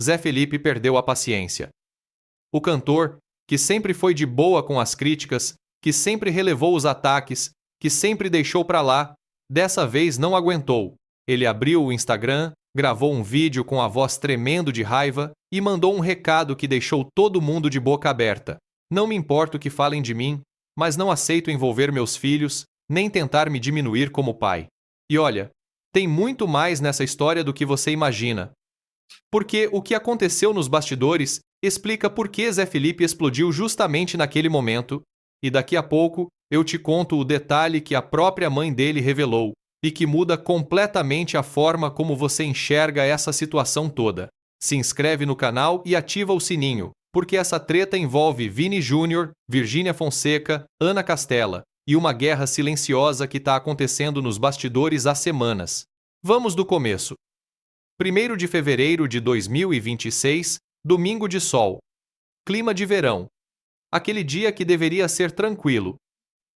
Zé Felipe perdeu a paciência. O cantor, que sempre foi de boa com as críticas, que sempre relevou os ataques, que sempre deixou pra lá, dessa vez não aguentou. Ele abriu o Instagram, gravou um vídeo com a voz tremendo de raiva e mandou um recado que deixou todo mundo de boca aberta. Não me importa o que falem de mim, mas não aceito envolver meus filhos, nem tentar me diminuir como pai. E olha, tem muito mais nessa história do que você imagina. Porque o que aconteceu nos bastidores explica por que Zé Felipe explodiu justamente naquele momento, e daqui a pouco eu te conto o detalhe que a própria mãe dele revelou, e que muda completamente a forma como você enxerga essa situação toda. Se inscreve no canal e ativa o sininho, porque essa treta envolve Vini Júnior, Virgínia Fonseca, Ana Castela, e uma guerra silenciosa que está acontecendo nos bastidores há semanas. Vamos do começo. 1º de fevereiro de 2026, domingo de sol. Clima de verão. Aquele dia que deveria ser tranquilo.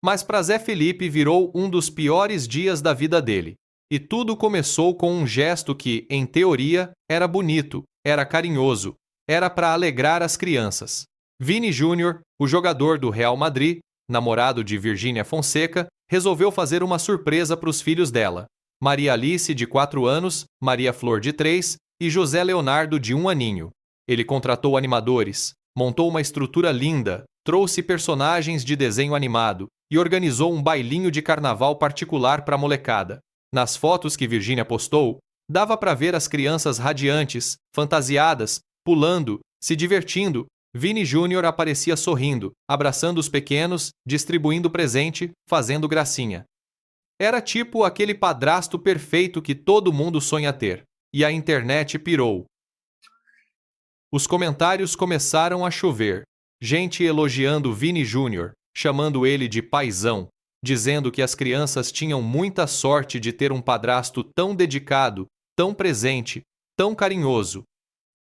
Mas para Zé Felipe virou um dos piores dias da vida dele. E tudo começou com um gesto que, em teoria, era bonito, era carinhoso, era para alegrar as crianças. Vini Júnior, o jogador do Real Madrid, namorado de Virgínia Fonseca, resolveu fazer uma surpresa para os filhos dela. Maria Alice, de 4 anos, Maria Flor, de 3, e José Leonardo, de 1 aninho. Ele contratou animadores, montou uma estrutura linda, trouxe personagens de desenho animado e organizou um bailinho de carnaval particular para a molecada. Nas fotos que Virgínia postou, dava para ver as crianças radiantes, fantasiadas, pulando, se divertindo. Vini Júnior aparecia sorrindo, abraçando os pequenos, distribuindo presente, fazendo gracinha. Era tipo aquele padrasto perfeito que todo mundo sonha ter. E a internet pirou. Os comentários começaram a chover. Gente elogiando Vini Júnior, chamando ele de paizão, dizendo que as crianças tinham muita sorte de ter um padrasto tão dedicado, tão presente, tão carinhoso.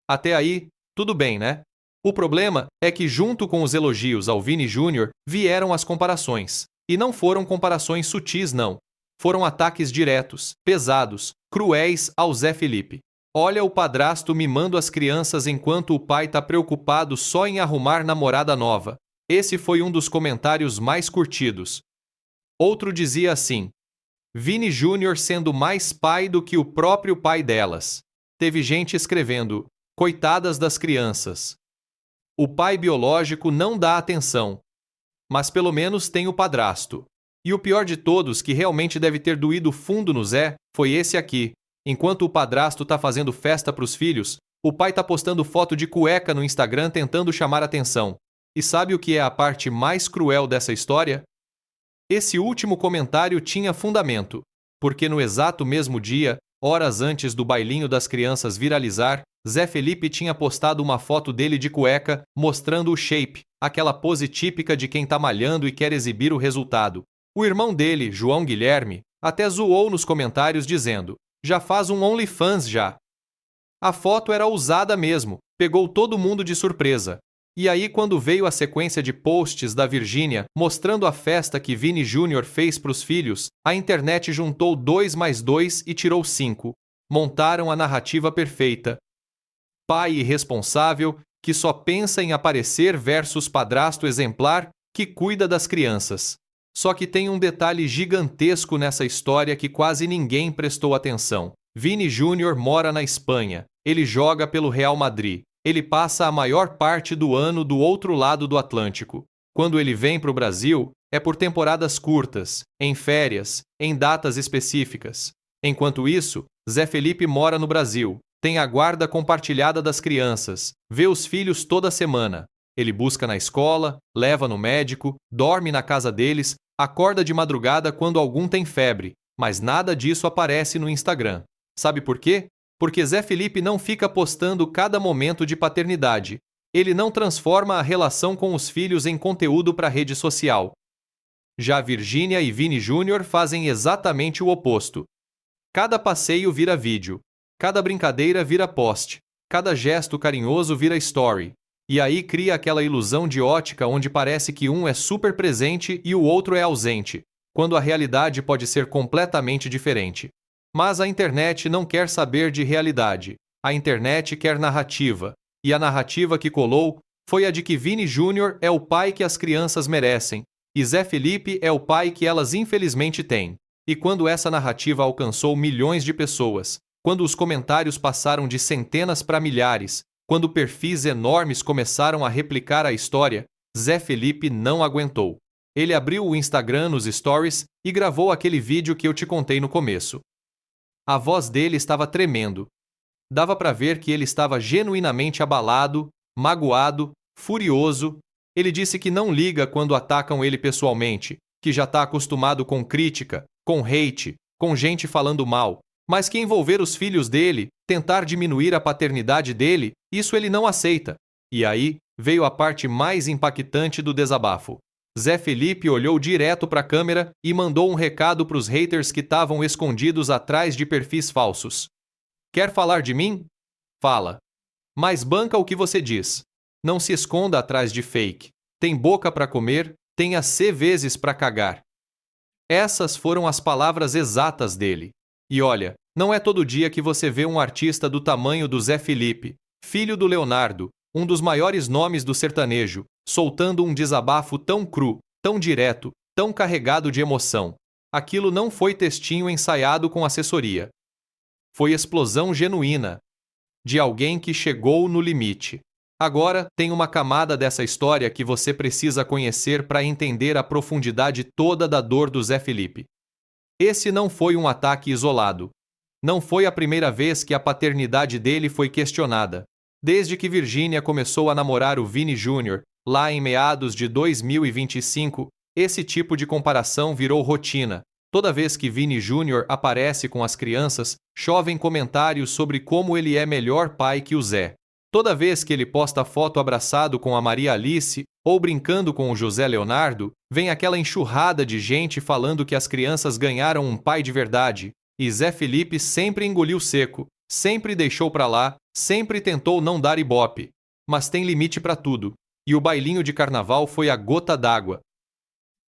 Até aí, tudo bem, né? O problema é que junto com os elogios ao Vini Júnior vieram as comparações. E não foram comparações sutis, não. Foram ataques diretos, pesados, cruéis ao Zé Felipe. Olha o padrasto mimando as crianças enquanto o pai tá preocupado só em arrumar namorada nova. Esse foi um dos comentários mais curtidos. Outro dizia assim: Vini Júnior sendo mais pai do que o próprio pai delas. Teve gente escrevendo: coitadas das crianças. O pai biológico não dá atenção, mas pelo menos tem o padrasto. E o pior de todos, que realmente deve ter doído fundo no Zé, foi esse aqui. Enquanto o padrasto tá fazendo festa pros filhos, o pai tá postando foto de cueca no Instagram tentando chamar atenção. E sabe o que é a parte mais cruel dessa história? Esse último comentário tinha fundamento, porque no exato mesmo dia, horas antes do bailinho das crianças viralizar, Zé Felipe tinha postado uma foto dele de cueca mostrando o shape, aquela pose típica de quem tá malhando e quer exibir o resultado. O irmão dele, João Guilherme, até zoou nos comentários dizendo: já faz um OnlyFans já. A foto era ousada mesmo, pegou todo mundo de surpresa. E aí quando veio a sequência de posts da Virgínia mostrando a festa que Vini Júnior fez para os filhos, a internet juntou 2 mais 2 e tirou 5. Montaram a narrativa perfeita. Pai irresponsável que só pensa em aparecer versus padrasto exemplar que cuida das crianças. Só que tem um detalhe gigantesco nessa história que quase ninguém prestou atenção. Vini Júnior mora na Espanha. Ele joga pelo Real Madrid. Ele passa a maior parte do ano do outro lado do Atlântico. Quando ele vem para o Brasil, é por temporadas curtas, em férias, em datas específicas. Enquanto isso, Zé Felipe mora no Brasil, tem a guarda compartilhada das crianças, vê os filhos toda semana. Ele busca na escola, leva no médico, dorme na casa deles, acorda de madrugada quando algum tem febre, mas nada disso aparece no Instagram. Sabe por quê? Porque Zé Felipe não fica postando cada momento de paternidade. Ele não transforma a relação com os filhos em conteúdo para rede social. Já Virgínia e Vini Júnior fazem exatamente o oposto. Cada passeio vira vídeo, cada brincadeira vira post, cada gesto carinhoso vira story. E aí cria aquela ilusão de ótica onde parece que um é super presente e o outro é ausente, quando a realidade pode ser completamente diferente. Mas a internet não quer saber de realidade. A internet quer narrativa, e a narrativa que colou foi a de que Vini Júnior é o pai que as crianças merecem, e Zé Felipe é o pai que elas infelizmente têm. E quando essa narrativa alcançou milhões de pessoas, quando os comentários passaram de centenas para milhares, quando perfis enormes começaram a replicar a história, Zé Felipe não aguentou. Ele abriu o Instagram nos stories e gravou aquele vídeo que eu te contei no começo. A voz dele estava tremendo. Dava para ver que ele estava genuinamente abalado, magoado, furioso. Ele disse que não liga quando atacam ele pessoalmente, que já está acostumado com crítica, com hate, com gente falando mal, mas que envolver os filhos dele, tentar diminuir a paternidade dele, isso ele não aceita. E aí veio a parte mais impactante do desabafo. Zé Felipe olhou direto para a câmera e mandou um recado para os haters que estavam escondidos atrás de perfis falsos. Quer falar de mim? Fala. Mas banca o que você diz. Não se esconda atrás de fake. Tem boca para comer, tenha C vezes para cagar. Essas foram as palavras exatas dele. E olha, não é todo dia que você vê um artista do tamanho do Zé Felipe, filho do Leonardo, um dos maiores nomes do sertanejo, soltando um desabafo tão cru, tão direto, tão carregado de emoção. Aquilo não foi textinho ensaiado com assessoria. Foi explosão genuína, de alguém que chegou no limite. Agora, tem uma camada dessa história que você precisa conhecer para entender a profundidade toda da dor do Zé Felipe. Esse não foi um ataque isolado. Não foi a primeira vez que a paternidade dele foi questionada. Desde que Virgínia começou a namorar o Vini Júnior, lá em meados de 2025, esse tipo de comparação virou rotina. Toda vez que Vini Júnior aparece com as crianças, chovem comentários sobre como ele é melhor pai que o Zé. Toda vez que ele posta foto abraçado com a Maria Alice ou brincando com o José Leonardo, vem aquela enxurrada de gente falando que as crianças ganharam um pai de verdade. E Zé Felipe sempre engoliu seco, sempre deixou pra lá, sempre tentou não dar ibope. Mas tem limite pra tudo. E o bailinho de carnaval foi a gota d'água.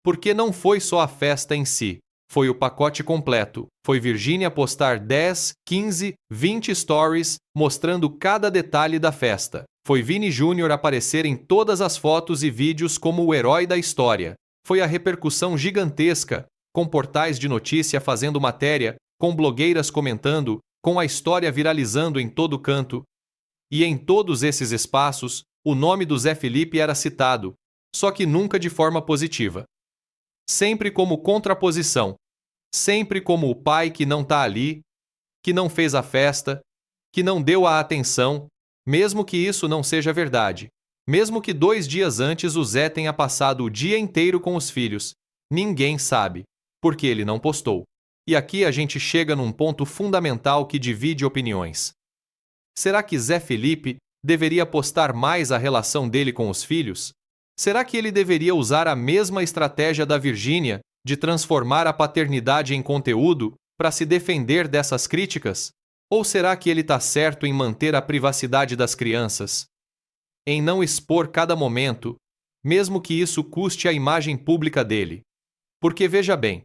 Porque não foi só a festa em si. Foi o pacote completo. Foi Virgínia postar 10, 15, 20 stories mostrando cada detalhe da festa. Foi Vini Júnior aparecer em todas as fotos e vídeos como o herói da história. Foi a repercussão gigantesca, com portais de notícia fazendo matéria, com blogueiras comentando, com a história viralizando em todo canto. E em todos esses espaços, o nome do Zé Felipe era citado, só que nunca de forma positiva. Sempre como contraposição, sempre como o pai que não está ali, que não fez a festa, que não deu a atenção, mesmo que isso não seja verdade. Mesmo que 2 dias antes o Zé tenha passado o dia inteiro com os filhos. Ninguém sabe, porque ele não postou. E aqui a gente chega num ponto fundamental que divide opiniões. Será que Zé Felipe deveria postar mais a relação dele com os filhos? Será que ele deveria usar a mesma estratégia da Virgínia de transformar a paternidade em conteúdo para se defender dessas críticas? Ou será que ele está certo em manter a privacidade das crianças? Em não expor cada momento, mesmo que isso custe a imagem pública dele? Porque veja bem,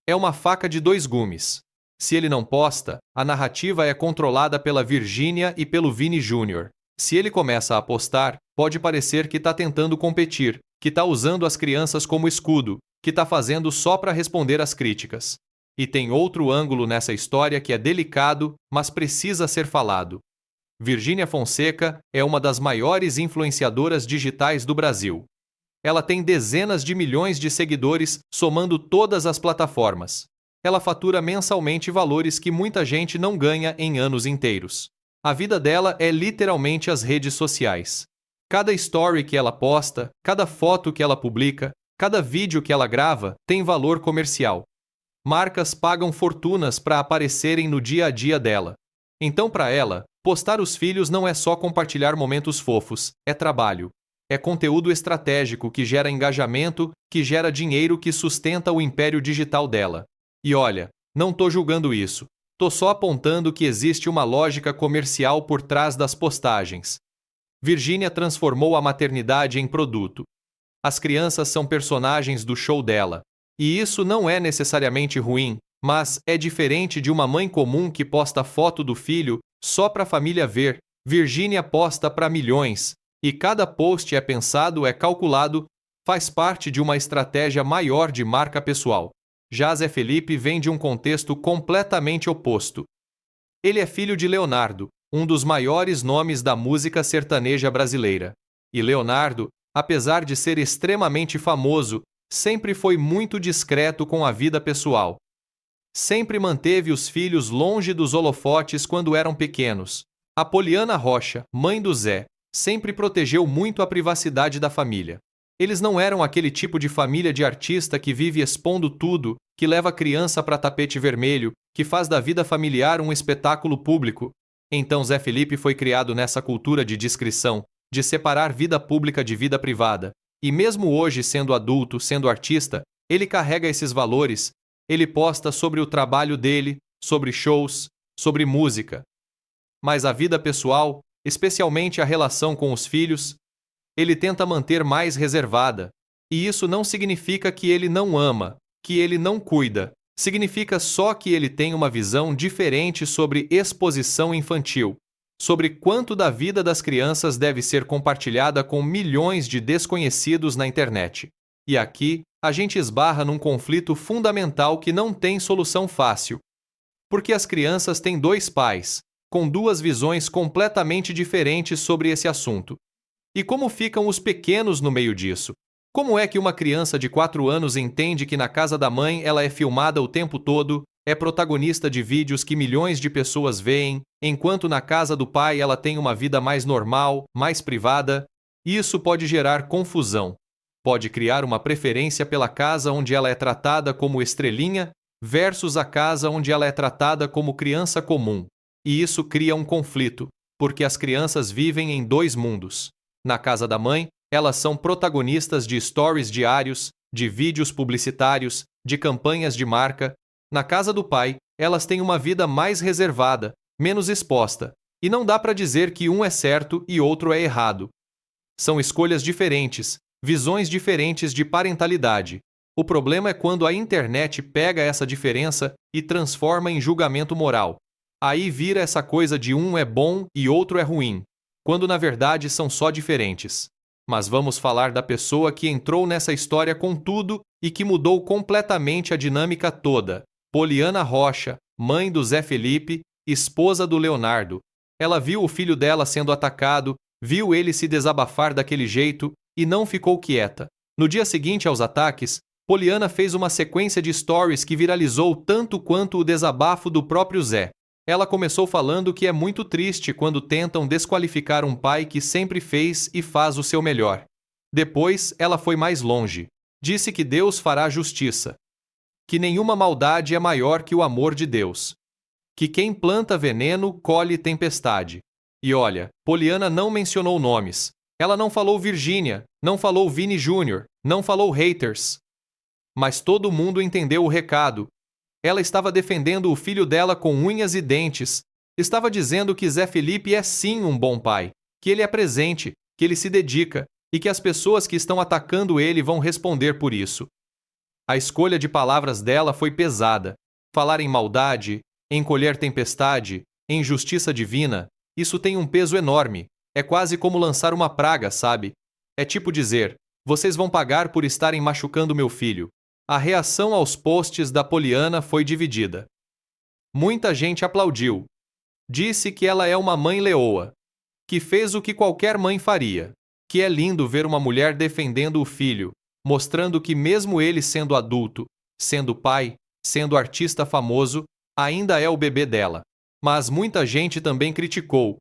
é uma faca de 2 gumes. Se ele não posta, a narrativa é controlada pela Virgínia e pelo Vini Júnior. Se ele começa a postar, pode parecer que está tentando competir, que está usando as crianças como escudo, que está fazendo só para responder às críticas. E tem outro ângulo nessa história que é delicado, mas precisa ser falado. Virgínia Fonseca é uma das maiores influenciadoras digitais do Brasil. Ela tem dezenas de milhões de seguidores, somando todas as plataformas. Ela fatura mensalmente valores que muita gente não ganha em anos inteiros. A vida dela é literalmente as redes sociais. Cada story que ela posta, cada foto que ela publica, cada vídeo que ela grava tem valor comercial. Marcas pagam fortunas para aparecerem no dia a dia dela. Então, para ela, postar os filhos não é só compartilhar momentos fofos, é trabalho. É conteúdo estratégico que gera engajamento, que gera dinheiro que sustenta o império digital dela. E olha, não tô julgando isso. Tô só apontando que existe uma lógica comercial por trás das postagens. Virgínia transformou a maternidade em produto. As crianças são personagens do show dela. E isso não é necessariamente ruim, mas é diferente de uma mãe comum que posta foto do filho Só para a família ver, Virgínia posta para milhões, e cada post é pensado, é calculado, faz parte de uma estratégia maior de marca pessoal. Já Zé Felipe vem de um contexto completamente oposto. Ele é filho de Leonardo, um dos maiores nomes da música sertaneja brasileira. E Leonardo, apesar de ser extremamente famoso, sempre foi muito discreto com a vida pessoal. Sempre manteve os filhos longe dos holofotes quando eram pequenos. A Poliana Rocha, mãe do Zé, sempre protegeu muito a privacidade da família. Eles não eram aquele tipo de família de artista que vive expondo tudo, que leva a criança para tapete vermelho, que faz da vida familiar um espetáculo público. Então Zé Felipe foi criado nessa cultura de discrição, de separar vida pública de vida privada. E mesmo hoje, sendo adulto, sendo artista, ele carrega esses valores. Ele posta sobre o trabalho dele, sobre shows, sobre música. Mas a vida pessoal, especialmente a relação com os filhos, ele tenta manter mais reservada. E isso não significa que ele não ama, que ele não cuida. Significa só que ele tem uma visão diferente sobre exposição infantil, sobre quanto da vida das crianças deve ser compartilhada com milhões de desconhecidos na internet. E aqui, a gente esbarra num conflito fundamental que não tem solução fácil. Porque as crianças têm dois pais, com duas visões completamente diferentes sobre esse assunto. E como ficam os pequenos no meio disso? Como é que uma criança de 4 anos entende que na casa da mãe ela é filmada o tempo todo, é protagonista de vídeos que milhões de pessoas veem, enquanto na casa do pai ela tem uma vida mais normal, mais privada? Isso pode gerar confusão. Pode criar uma preferência pela casa onde ela é tratada como estrelinha versus a casa onde ela é tratada como criança comum. E isso cria um conflito, porque as crianças vivem em dois mundos. Na casa da mãe, elas são protagonistas de stories diários, de vídeos publicitários, de campanhas de marca. Na casa do pai, elas têm uma vida mais reservada, menos exposta. E não dá para dizer que um é certo e outro é errado. São escolhas diferentes, visões diferentes de parentalidade. O problema é quando a internet pega essa diferença e transforma em julgamento moral. Aí vira essa coisa de um é bom e outro é ruim, quando na verdade são só diferentes. Mas vamos falar da pessoa que entrou nessa história com tudo e que mudou completamente a dinâmica toda. Poliana Rocha, mãe do Zé Felipe, esposa do Leonardo. Ela viu o filho dela sendo atacado, viu ele se desabafar daquele jeito e não ficou quieta. No dia seguinte aos ataques, Poliana fez uma sequência de stories que viralizou tanto quanto o desabafo do próprio Zé. Ela começou falando que é muito triste quando tentam desqualificar um pai que sempre fez e faz o seu melhor. Depois, ela foi mais longe. Disse que Deus fará justiça. Que nenhuma maldade é maior que o amor de Deus. Que quem planta veneno, colhe tempestade. E olha, Poliana não mencionou nomes. Ela não falou Virgínia, não falou Vini Júnior, não falou haters. Mas todo mundo entendeu o recado. Ela estava defendendo o filho dela com unhas e dentes. Estava dizendo que Zé Felipe é sim um bom pai, que ele é presente, que ele se dedica e que as pessoas que estão atacando ele vão responder por isso. A escolha de palavras dela foi pesada. Falar em maldade, em colher tempestade, em justiça divina, isso tem um peso enorme. É quase como lançar uma praga, sabe? É tipo dizer, vocês vão pagar por estarem machucando meu filho. A reação aos posts da Poliana foi dividida. Muita gente aplaudiu. Disse que ela é uma mãe leoa, que fez o que qualquer mãe faria, que é lindo ver uma mulher defendendo o filho, mostrando que mesmo ele sendo adulto, sendo pai, sendo artista famoso, ainda é o bebê dela. Mas muita gente também criticou.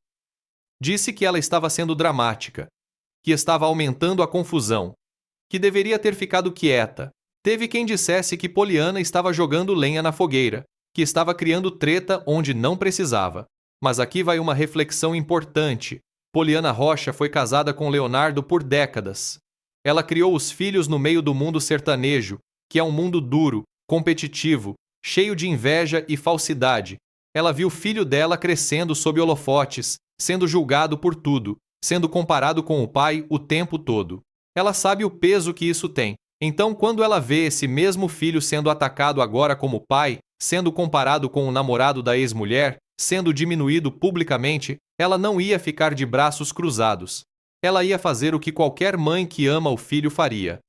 Disse que ela estava sendo dramática, que estava aumentando a confusão, que deveria ter ficado quieta. Teve quem dissesse que Poliana estava jogando lenha na fogueira, que estava criando treta onde não precisava. Mas aqui vai uma reflexão importante. Poliana Rocha foi casada com Leonardo por décadas. Ela criou os filhos no meio do mundo sertanejo, que é um mundo duro, competitivo, cheio de inveja e falsidade. Ela viu o filho dela crescendo sob holofotes, sendo julgado por tudo, sendo comparado com o pai o tempo todo. Ela sabe o peso que isso tem. Então, quando ela vê esse mesmo filho sendo atacado agora como pai, sendo comparado com o namorado da ex-mulher, sendo diminuído publicamente, ela não ia ficar de braços cruzados. Ela ia fazer o que qualquer mãe que ama o filho faria: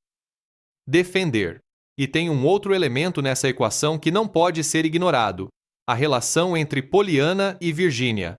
defender. E tem um outro elemento nessa equação que não pode ser ignorado: a relação entre Poliana e Virginia.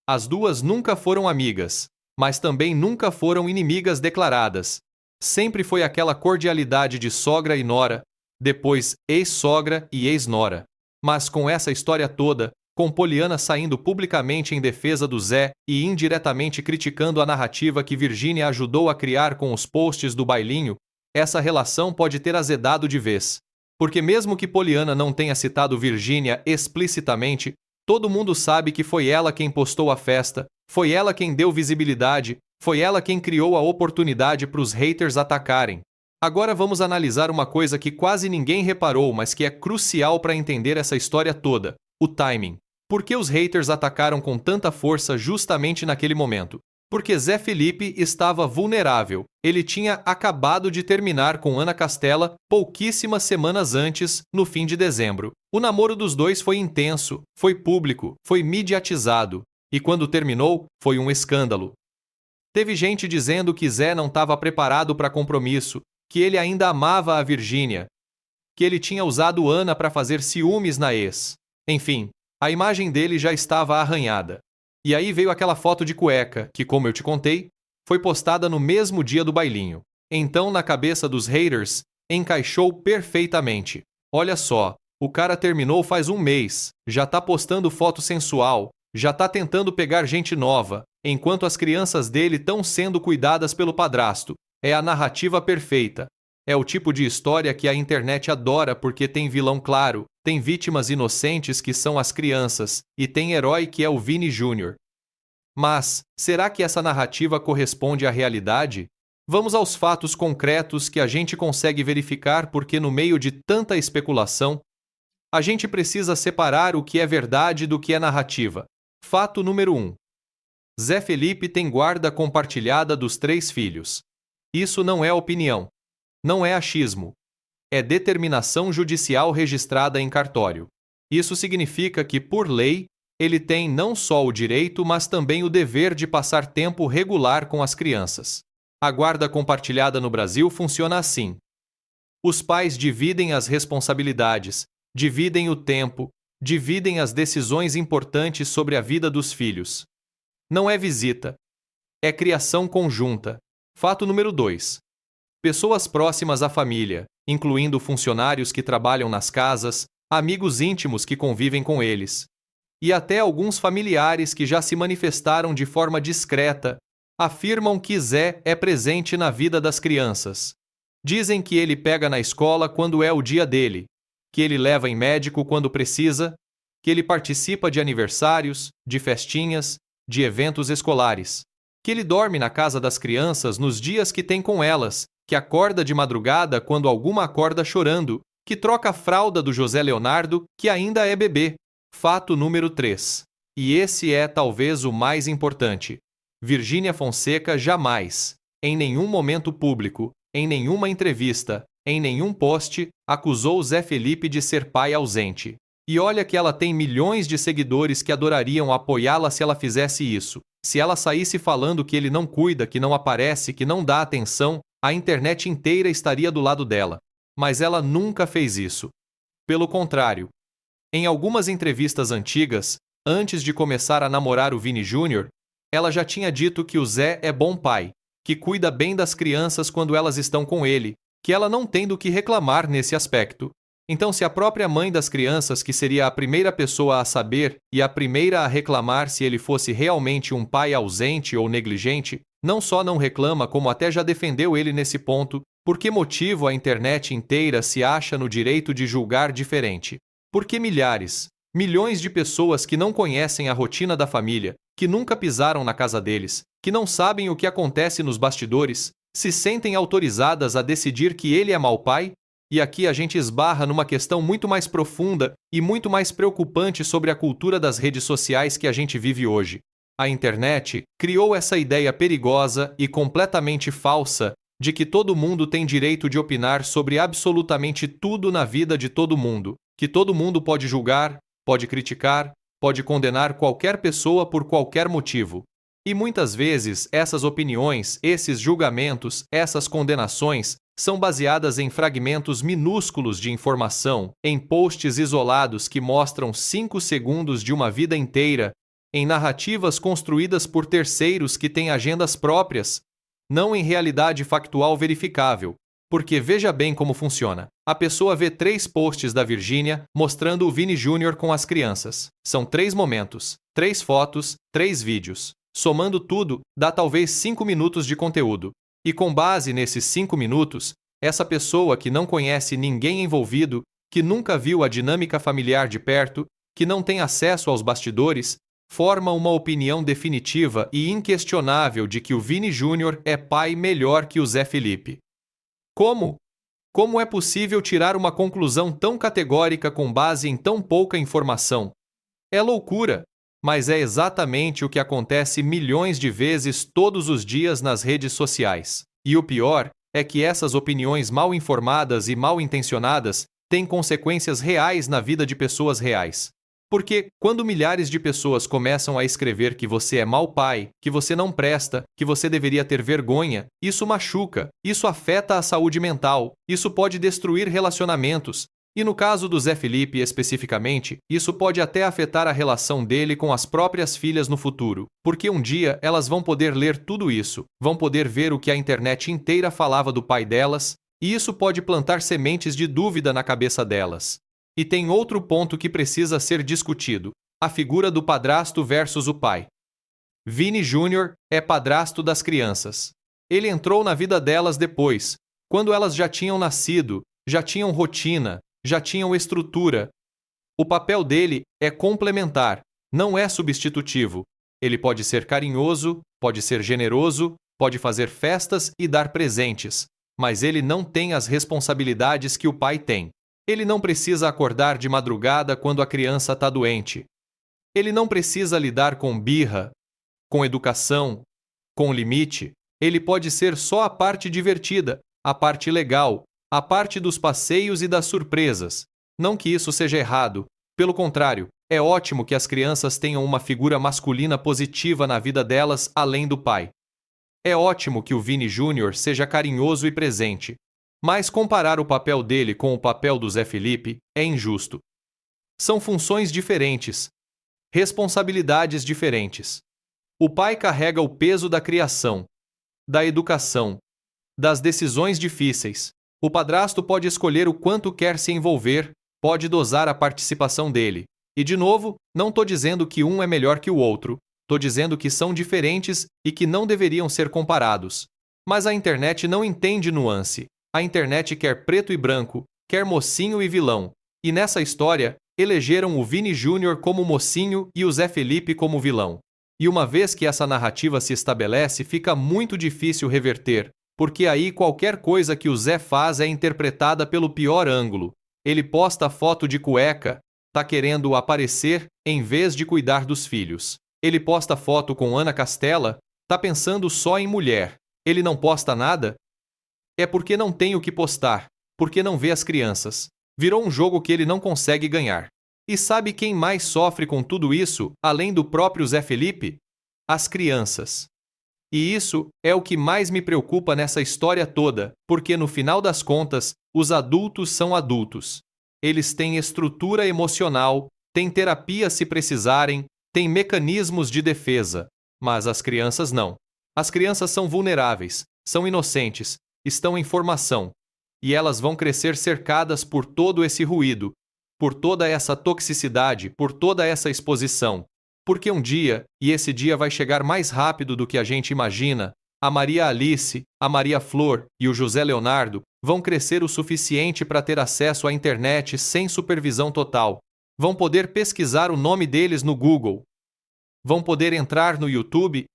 As duas nunca foram amigas, mas também nunca foram inimigas declaradas. Sempre foi aquela cordialidade de sogra e nora, depois ex-sogra e ex-nora. Mas com essa história toda, com Poliana saindo publicamente em defesa do Zé e indiretamente criticando a narrativa que Virginia ajudou a criar com os posts do bailinho, essa relação pode ter azedado de vez. Porque mesmo que Poliana não tenha citado Virginia explicitamente, todo mundo sabe que foi ela quem postou a festa, foi ela quem deu visibilidade, foi ela quem criou a oportunidade para os haters atacarem. Agora vamos analisar uma coisa que quase ninguém reparou, mas que é crucial para entender essa história toda: o timing. Por que os haters atacaram com tanta força justamente naquele momento? Porque Zé Felipe estava vulnerável. Ele tinha acabado de terminar com Ana Castela pouquíssimas semanas antes, no fim de dezembro. O namoro dos dois foi intenso, foi público, foi mediatizado. E quando terminou, foi um escândalo. Teve gente dizendo que Zé não estava preparado para compromisso, que ele ainda amava a Virgínia, que ele tinha usado Ana para fazer ciúmes na ex. Enfim, a imagem dele já estava arranhada. E aí veio aquela foto de cueca, que, como eu te contei, foi postada no mesmo dia do bailinho. Então, na cabeça dos haters, encaixou perfeitamente. Olha só, o cara terminou faz um mês, já tá postando foto sensual, já tá tentando pegar gente nova, enquanto as crianças dele estão sendo cuidadas pelo padrasto. É a narrativa perfeita. É o tipo de história que a internet adora porque tem vilão claro, tem vítimas inocentes que são as crianças, e tem herói que é o Vini Júnior. Mas, será que essa narrativa corresponde à realidade? Vamos aos fatos concretos que a gente consegue verificar porque no meio de tanta especulação, a gente precisa separar o que é verdade do que é narrativa. Fato número 1. Zé Felipe tem guarda compartilhada dos 3 filhos. Isso não é opinião. Não é achismo. É determinação judicial registrada em cartório. Isso significa que, por lei, ele tem não só o direito, mas também o dever de passar tempo regular com as crianças. A guarda compartilhada no Brasil funciona assim: os pais dividem as responsabilidades, dividem o tempo, dividem as decisões importantes sobre a vida dos filhos. Não é visita. É criação conjunta. Fato número 2. Pessoas próximas à família, incluindo funcionários que trabalham nas casas, amigos íntimos que convivem com eles, e até alguns familiares que já se manifestaram de forma discreta, afirmam que Zé é presente na vida das crianças. Dizem que ele pega na escola quando é o dia dele, que ele leva em médico quando precisa, que ele participa de aniversários, de festinhas, de eventos escolares, que ele dorme na casa das crianças nos dias que tem com elas, que acorda de madrugada quando alguma acorda chorando, que troca a fralda do José Leonardo, que ainda é bebê. Fato número 3. E esse é talvez o mais importante. Virgínia Fonseca jamais, em nenhum momento público, em nenhuma entrevista, em nenhum post, acusou Zé Felipe de ser pai ausente. E olha que ela tem milhões de seguidores que adorariam apoiá-la se ela fizesse isso. Se ela saísse falando que ele não cuida, que não aparece, que não dá atenção, a internet inteira estaria do lado dela. Mas ela nunca fez isso. Pelo contrário, em algumas entrevistas antigas, antes de começar a namorar o Vini Júnior, ela já tinha dito que o Zé é bom pai, que cuida bem das crianças quando elas estão com ele, que ela não tem do que reclamar nesse aspecto. Então, se a própria mãe das crianças, que seria a primeira pessoa a saber e a primeira a reclamar se ele fosse realmente um pai ausente ou negligente, não só não reclama, como até já defendeu ele nesse ponto, por que motivo a internet inteira se acha no direito de julgar diferente? Porque milhares, milhões de pessoas que não conhecem a rotina da família, que nunca pisaram na casa deles, que não sabem o que acontece nos bastidores, se sentem autorizadas a decidir que ele é mau pai? E aqui a gente esbarra numa questão muito mais profunda e muito mais preocupante sobre a cultura das redes sociais que a gente vive hoje. A internet criou essa ideia perigosa e completamente falsa de que todo mundo tem direito de opinar sobre absolutamente tudo na vida de todo mundo, que todo mundo pode julgar, pode criticar, pode condenar qualquer pessoa por qualquer motivo. E muitas vezes essas opiniões, esses julgamentos, essas condenações são baseadas em fragmentos minúsculos de informação, em posts isolados que mostram 5 segundos de uma vida inteira, em narrativas construídas por terceiros que têm agendas próprias, não em realidade factual verificável. Porque veja bem como funciona. A pessoa vê 3 posts da Virgínia mostrando o Vini Júnior com as crianças. São 3 momentos, 3 fotos, 3 vídeos. Somando tudo, dá talvez 5 minutos de conteúdo. E com base nesses 5 minutos, essa pessoa que não conhece ninguém envolvido, que nunca viu a dinâmica familiar de perto, que não tem acesso aos bastidores, forma uma opinião definitiva e inquestionável de que o Vini Júnior é pai melhor que o Zé Felipe. Como? Como é possível tirar uma conclusão tão categórica com base em tão pouca informação? É loucura, mas é exatamente o que acontece milhões de vezes todos os dias nas redes sociais. E o pior é que essas opiniões mal informadas e mal intencionadas têm consequências reais na vida de pessoas reais. Porque, quando milhares de pessoas começam a escrever que você é mau pai, que você não presta, que você deveria ter vergonha, isso machuca, isso afeta a saúde mental, isso pode destruir relacionamentos. E no caso do Zé Felipe especificamente, isso pode até afetar a relação dele com as próprias filhas no futuro, porque um dia elas vão poder ler tudo isso, vão poder ver o que a internet inteira falava do pai delas, e isso pode plantar sementes de dúvida na cabeça delas. E tem outro ponto que precisa ser discutido: a figura do padrasto versus o pai. Vini Júnior é padrasto das crianças. Ele entrou na vida delas depois, quando elas já tinham nascido, já tinham rotina, já tinham estrutura. O papel dele é complementar, não é substitutivo. Ele pode ser carinhoso, pode ser generoso, pode fazer festas e dar presentes, mas ele não tem as responsabilidades que o pai tem. Ele não precisa acordar de madrugada quando a criança está doente. Ele não precisa lidar com birra, com educação, com limite. Ele pode ser só a parte divertida, a parte legal, a parte dos passeios e das surpresas. Não que isso seja errado. Pelo contrário, é ótimo que as crianças tenham uma figura masculina positiva na vida delas além do pai. É ótimo que o Vini Júnior seja carinhoso e presente. Mas comparar o papel dele com o papel do Zé Felipe é injusto. São funções diferentes, responsabilidades diferentes. O pai carrega o peso da criação, da educação, das decisões difíceis. O padrasto pode escolher o quanto quer se envolver, pode dosar a participação dele. E de novo, não estou dizendo que um é melhor que o outro, estou dizendo que são diferentes e que não deveriam ser comparados. Mas a internet não entende nuance. A internet quer preto e branco, quer mocinho e vilão. E nessa história, elegeram o Vini Júnior como mocinho e o Zé Felipe como vilão. E uma vez que essa narrativa se estabelece, fica muito difícil reverter, porque aí qualquer coisa que o Zé faz é interpretada pelo pior ângulo. Ele posta foto de cueca, tá querendo aparecer em vez de cuidar dos filhos. Ele posta foto com Ana Castela, tá pensando só em mulher. Ele não posta nada? É porque não tem o que postar, porque não vê as crianças. Virou um jogo que ele não consegue ganhar. E sabe quem mais sofre com tudo isso, além do próprio Zé Felipe? As crianças. E isso é o que mais me preocupa nessa história toda, porque no final das contas, os adultos são adultos. Eles têm estrutura emocional, têm terapia se precisarem, têm mecanismos de defesa, mas as crianças não. As crianças são vulneráveis, são inocentes, estão em formação, e elas vão crescer cercadas por todo esse ruído, por toda essa toxicidade, por toda essa exposição. Porque um dia, e esse dia vai chegar mais rápido do que a gente imagina, a Maria Alice, a Maria Flor e o José Leonardo vão crescer o suficiente para ter acesso à internet sem supervisão total. Vão poder pesquisar o nome deles no Google. Vão poder entrar no YouTube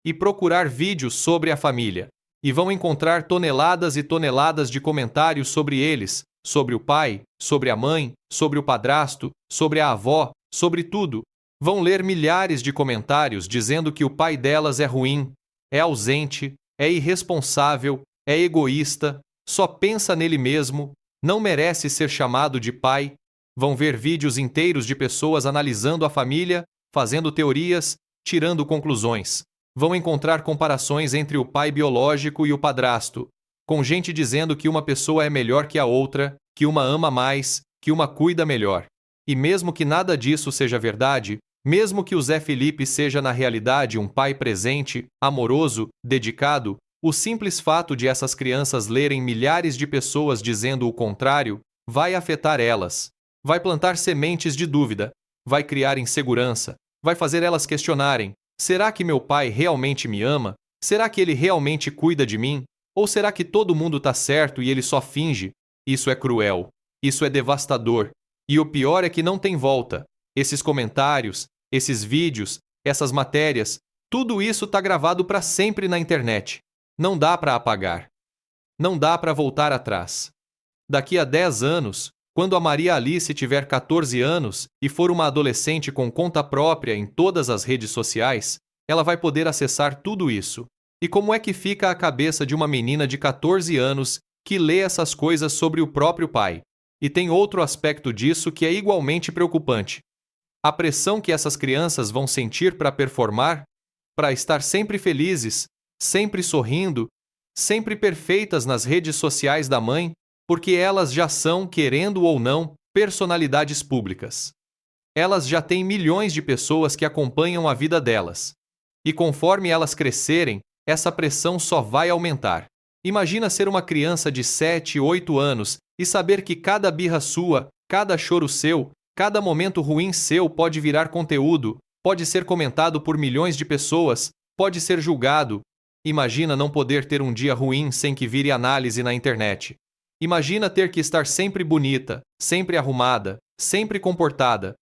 e procurar vídeos sobre a família. E vão encontrar toneladas e toneladas de comentários sobre eles, sobre o pai, sobre a mãe, sobre o padrasto, sobre a avó, sobre tudo. Vão ler milhares de comentários dizendo que o pai delas é ruim, é ausente, é irresponsável, é egoísta, só pensa nele mesmo, não merece ser chamado de pai. Vão ver vídeos inteiros de pessoas analisando a família, fazendo teorias, tirando conclusões. Vão encontrar comparações entre o pai biológico e o padrasto, com gente dizendo que uma pessoa é melhor que a outra, que uma ama mais, que uma cuida melhor. E mesmo que nada disso seja verdade, mesmo que o Zé Felipe seja na realidade um pai presente, amoroso, dedicado, o simples fato de essas crianças lerem milhares de pessoas dizendo o contrário vai afetar elas, vai plantar sementes de dúvida, vai criar insegurança, vai fazer elas questionarem: será que meu pai realmente me ama? Será que ele realmente cuida de mim? Ou será que todo mundo está certo e ele só finge? Isso é cruel. Isso é devastador. E o pior é que não tem volta. Esses comentários, esses vídeos, essas matérias, tudo isso está gravado para sempre na internet. Não dá para apagar. Não dá para voltar atrás. Daqui a 10 anos, quando a Maria Alice tiver 14 anos e for uma adolescente com conta própria em todas as redes sociais, ela vai poder acessar tudo isso. E como é que fica a cabeça de uma menina de 14 anos que lê essas coisas sobre o próprio pai? E tem outro aspecto disso que é igualmente preocupante. A pressão que essas crianças vão sentir para performar, para estar sempre felizes, sempre sorrindo, sempre perfeitas nas redes sociais da mãe, porque elas já são, querendo ou não, personalidades públicas. Elas já têm milhões de pessoas que acompanham a vida delas. E conforme elas crescerem, essa pressão só vai aumentar. Imagina ser uma criança de 7, 8 anos e saber que cada birra sua, cada choro seu, cada momento ruim seu pode virar conteúdo, pode ser comentado por milhões de pessoas, pode ser julgado. Imagina não poder ter um dia ruim sem que vire análise na internet. Imagina ter que estar sempre bonita, sempre arrumada, sempre comportada.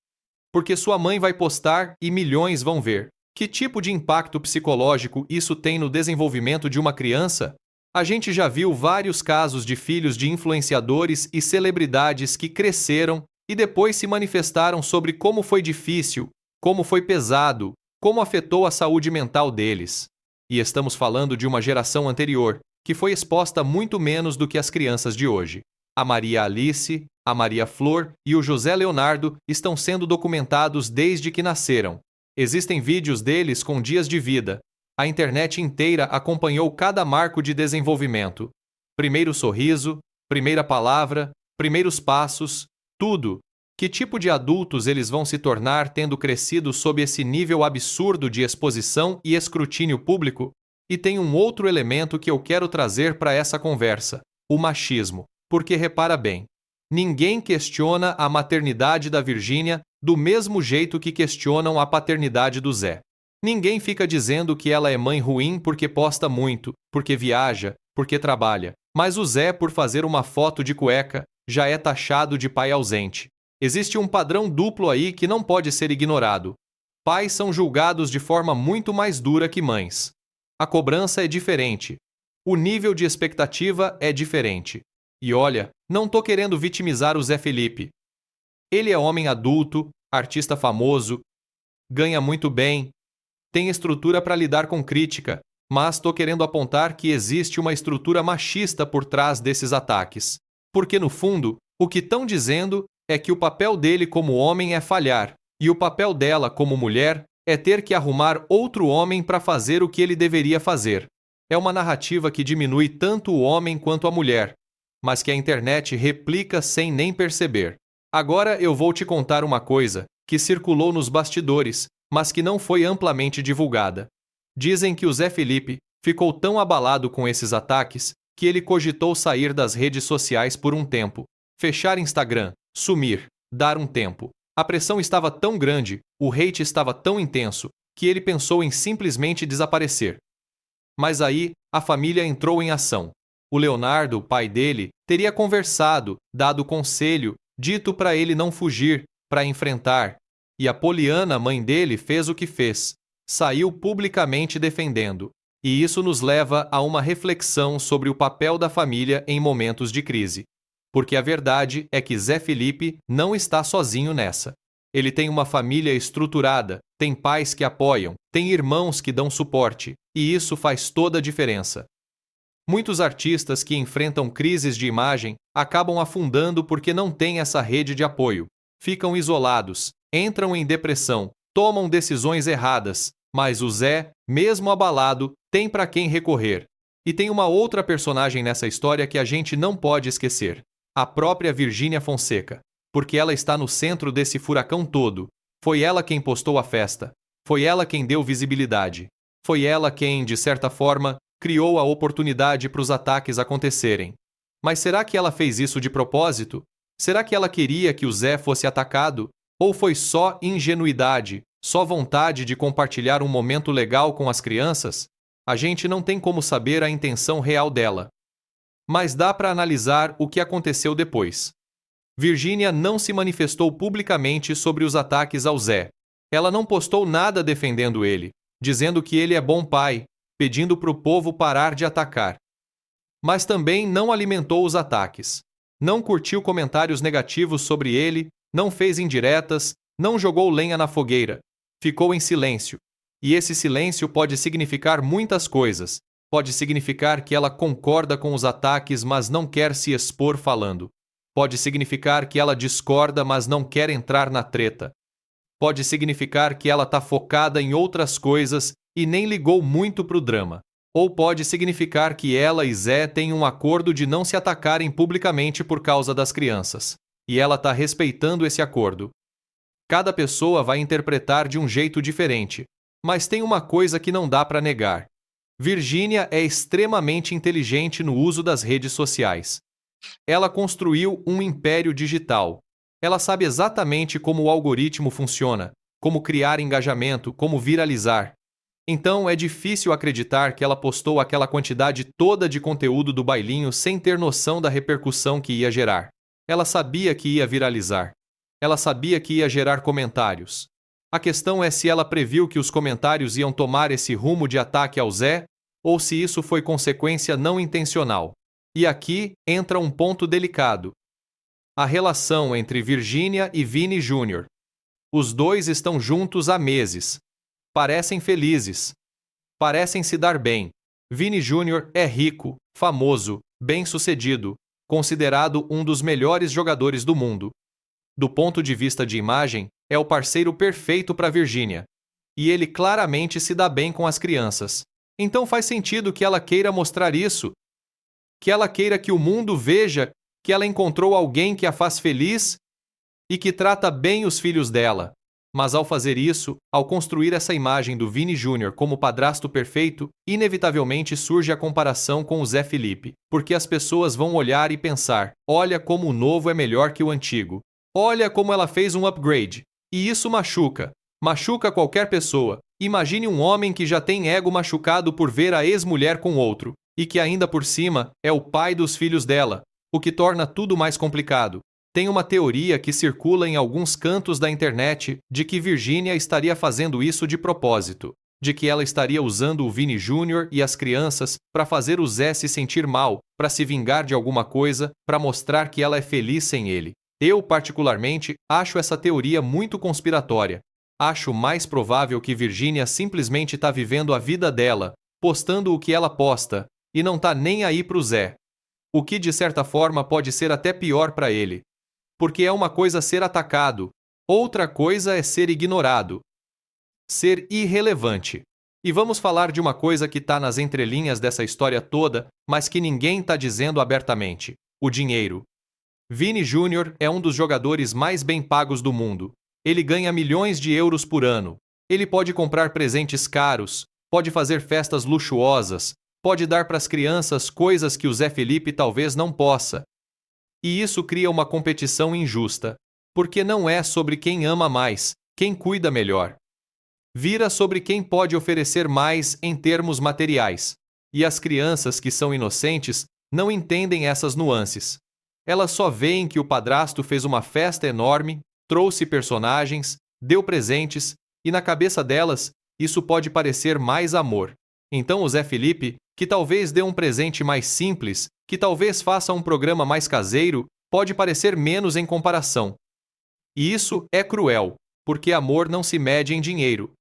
Porque sua mãe vai postar e milhões vão ver. Que tipo de impacto psicológico isso tem no desenvolvimento de uma criança? A gente já viu vários casos de filhos de influenciadores e celebridades que cresceram e depois se manifestaram sobre como foi difícil, como foi pesado, como afetou a saúde mental deles. E estamos falando de uma geração anterior, que foi exposta muito menos do que as crianças de hoje. A Maria Alice, a Maria Flor e o José Leonardo estão sendo documentados desde que nasceram. Existem vídeos deles com dias de vida. A internet inteira acompanhou cada marco de desenvolvimento. Primeiro sorriso, primeira palavra, primeiros passos, tudo. Que tipo de adultos eles vão se tornar tendo crescido sob esse nível absurdo de exposição e escrutínio público? E tem um outro elemento que eu quero trazer para essa conversa: o machismo. Porque repara bem, ninguém questiona a maternidade da Virgínia do mesmo jeito que questionam a paternidade do Zé. Ninguém fica dizendo que ela é mãe ruim porque posta muito, porque viaja, porque trabalha. Mas o Zé, por fazer uma foto de cueca, já é taxado de pai ausente. Existe um padrão duplo aí que não pode ser ignorado. Pais são julgados de forma muito mais dura que mães. A cobrança é diferente. O nível de expectativa é diferente. E olha, não tô querendo vitimizar o Zé Felipe. Ele é homem adulto, artista famoso, ganha muito bem, tem estrutura para lidar com crítica, mas tô querendo apontar que existe uma estrutura machista por trás desses ataques. Porque no fundo, o que estão dizendo é que o papel dele como homem é falhar, e o papel dela como mulher é ter que arrumar outro homem para fazer o que ele deveria fazer. É uma narrativa que diminui tanto o homem quanto a mulher, mas que a internet replica sem nem perceber. Agora eu vou te contar uma coisa que circulou nos bastidores, mas que não foi amplamente divulgada. Dizem que o Zé Felipe ficou tão abalado com esses ataques que ele cogitou sair das redes sociais por um tempo, fechar Instagram, sumir, dar um tempo. A pressão estava tão grande, o hate estava tão intenso, que ele pensou em simplesmente desaparecer. Mas aí, a família entrou em ação. O Leonardo, o pai dele, teria conversado, dado conselho, dito para ele não fugir, para enfrentar. E a Poliana, mãe dele, fez o que fez. Saiu publicamente defendendo. E isso nos leva a uma reflexão sobre o papel da família em momentos de crise. Porque a verdade é que Zé Felipe não está sozinho nessa. Ele tem uma família estruturada, tem pais que apoiam, tem irmãos que dão suporte, e isso faz toda a diferença. Muitos artistas que enfrentam crises de imagem acabam afundando porque não têm essa rede de apoio, ficam isolados, entram em depressão, tomam decisões erradas, mas o Zé, mesmo abalado, tem para quem recorrer. E tem uma outra personagem nessa história que a gente não pode esquecer: a própria Virgínia Fonseca, porque ela está no centro desse furacão todo. Foi ela quem postou a festa. Foi ela quem deu visibilidade. Foi ela quem, de certa forma, criou a oportunidade para os ataques acontecerem. Mas será que ela fez isso de propósito? Será que ela queria que o Zé fosse atacado? Ou foi só ingenuidade, só vontade de compartilhar um momento legal com as crianças? A gente não tem como saber a intenção real dela. Mas dá para analisar o que aconteceu depois. Virgínia não se manifestou publicamente sobre os ataques ao Zé. Ela não postou nada defendendo ele, dizendo que ele é bom pai, pedindo para o povo parar de atacar. Mas também não alimentou os ataques. Não curtiu comentários negativos sobre ele, não fez indiretas, não jogou lenha na fogueira. Ficou em silêncio. E esse silêncio pode significar muitas coisas. Pode significar que ela concorda com os ataques, mas não quer se expor falando. Pode significar que ela discorda, mas não quer entrar na treta. Pode significar que ela está focada em outras coisas e nem ligou muito para o drama. Ou pode significar que ela e Zé têm um acordo de não se atacarem publicamente por causa das crianças. E ela está respeitando esse acordo. Cada pessoa vai interpretar de um jeito diferente. Mas tem uma coisa que não dá para negar. Virgínia é extremamente inteligente no uso das redes sociais. Ela construiu um império digital. Ela sabe exatamente como o algoritmo funciona, como criar engajamento, como viralizar. Então é difícil acreditar que ela postou aquela quantidade toda de conteúdo do bailinho sem ter noção da repercussão que ia gerar. Ela sabia que ia viralizar. Ela sabia que ia gerar comentários. A questão é se ela previu que os comentários iam tomar esse rumo de ataque ao Zé, ou se isso foi consequência não intencional. E aqui entra um ponto delicado. A relação entre Virgínia e Vini Jr. Os dois estão juntos há meses. Parecem felizes. Parecem se dar bem. Vini Jr. é rico, famoso, bem-sucedido, considerado um dos melhores jogadores do mundo. Do ponto de vista de imagem, é o parceiro perfeito para Virgínia. E ele claramente se dá bem com as crianças. Então faz sentido que ela queira mostrar isso. Que ela queira que o mundo veja que ela encontrou alguém que a faz feliz e que trata bem os filhos dela. Mas ao fazer isso, ao construir essa imagem do Vini Jr. como padrasto perfeito, inevitavelmente surge a comparação com o Zé Felipe, porque as pessoas vão olhar e pensar: olha como o novo é melhor que o antigo. Olha como ela fez um upgrade. E isso machuca. Machuca qualquer pessoa. Imagine um homem que já tem ego machucado por ver a ex-mulher com outro, e que ainda por cima é o pai dos filhos dela, o que torna tudo mais complicado. Tem uma teoria que circula em alguns cantos da internet de que Virgínia estaria fazendo isso de propósito, de que ela estaria usando o Vini Jr. e as crianças para fazer o Zé se sentir mal, para se vingar de alguma coisa, para mostrar que ela é feliz sem ele. Eu, particularmente, acho essa teoria muito conspiratória. Acho mais provável que Virgínia simplesmente está vivendo a vida dela, postando o que ela posta, e não está nem aí pro Zé. O que, de certa forma, pode ser até pior para ele. Porque é uma coisa ser atacado, outra coisa é ser ignorado. Ser irrelevante. E vamos falar de uma coisa que está nas entrelinhas dessa história toda, mas que ninguém está dizendo abertamente: o dinheiro. Vini Jr. é um dos jogadores mais bem pagos do mundo. Ele ganha milhões de euros por ano. Ele pode comprar presentes caros, pode fazer festas luxuosas, pode dar para as crianças coisas que o Zé Felipe talvez não possa. E isso cria uma competição injusta, porque não é sobre quem ama mais, quem cuida melhor. Vira sobre quem pode oferecer mais em termos materiais. E as crianças que são inocentes não entendem essas nuances. Elas só veem que o padrasto fez uma festa enorme, trouxe personagens, deu presentes, e na cabeça delas, isso pode parecer mais amor. Então o Zé Felipe, que talvez dê um presente mais simples, que talvez faça um programa mais caseiro, pode parecer menos em comparação. E isso é cruel, porque amor não se mede em dinheiro.